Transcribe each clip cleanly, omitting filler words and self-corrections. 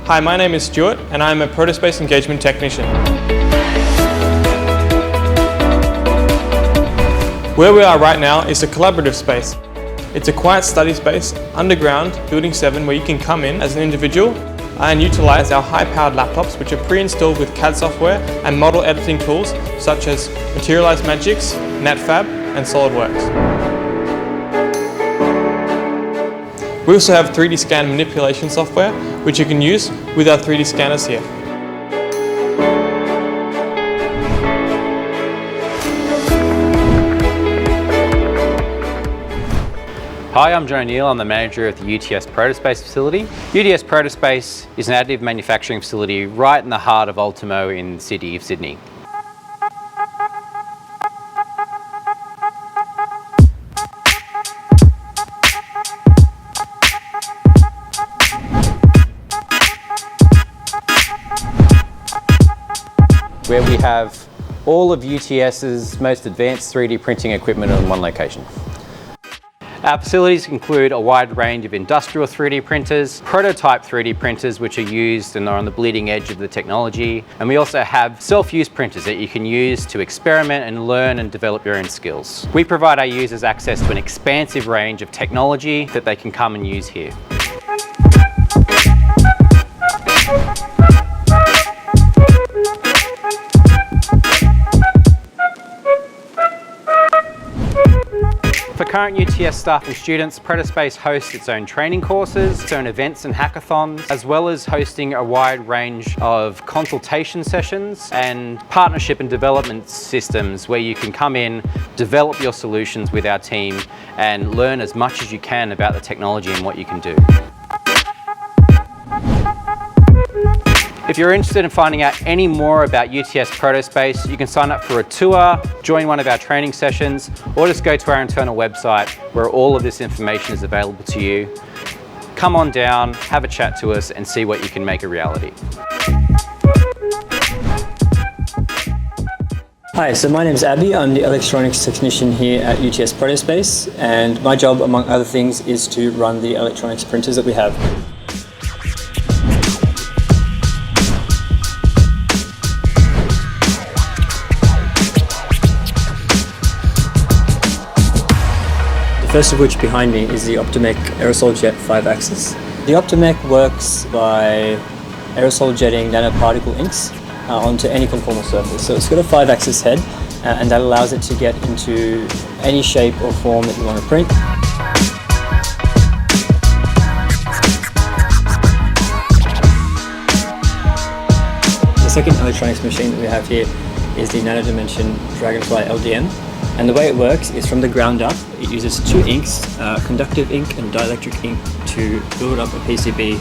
Hi, my name is Stuart and I'm a ProtoSpace engagement technician. Where we are right now is a collaborative space. It's a quiet study space underground, Building 7, where you can come in as an individual and utilize our high-powered laptops, which are pre-installed with CAD software and model editing tools such as Materialized Magics, NetFab and SolidWorks. We also have 3D scan manipulation software, which you can use with our 3D scanners here. Hi, I'm John O'Neill. I'm the manager of the UTS ProtoSpace facility. UTS ProtoSpace is an additive manufacturing facility right in the heart of Ultimo in the city of Sydney. Where we have all of UTS's most advanced 3D printing equipment in one location. Our facilities include a wide range of industrial 3D printers, prototype 3D printers which are used and are on the bleeding edge of the technology, and we also have self-use printers that you can use to experiment and learn and develop your own skills. We provide our users access to an expansive range of technology that they can come and use here. For current UTS staff and students, ProtoSpace hosts its own training courses, its own events and hackathons, as well as hosting a wide range of consultation sessions and partnership and development systems where you can come in, develop your solutions with our team and learn as much as you can about the technology and what you can do. If you're interested in finding out any more about UTS ProtoSpace, you can sign up for a tour, join one of our training sessions, or just go to our internal website where all of this information is available to you. Come on down, have a chat to us, and see what you can make a reality. Hi, so my name is Abby. I'm the electronics technician here at UTS ProtoSpace, and my job, among other things, is to run the electronics printers that we have. First of which behind me is the Optimec aerosol jet 5-axis. The Optimec works by aerosol jetting nanoparticle inks onto any conformal surface. So it's got a 5-axis head and that allows it to get into any shape or form that you want to print. The second electronics machine that we have here is the Nanodimension Dragonfly LDM. And the way it works is from the ground up, it uses two inks, conductive ink and dielectric ink, to build up a PCB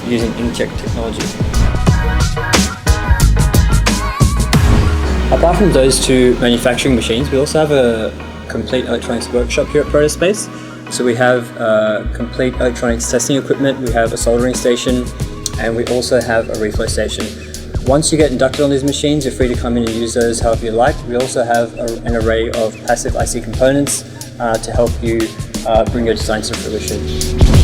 using inkjet technology. Apart from those two manufacturing machines, we also have a complete electronics workshop here at ProtoSpace. So we have complete electronics testing equipment, we have a soldering station, and we also have a reflow station. Once you get inducted on these machines, you're free to come in and use those however you like. We also have an array of passive IC components to help you bring your designs to fruition.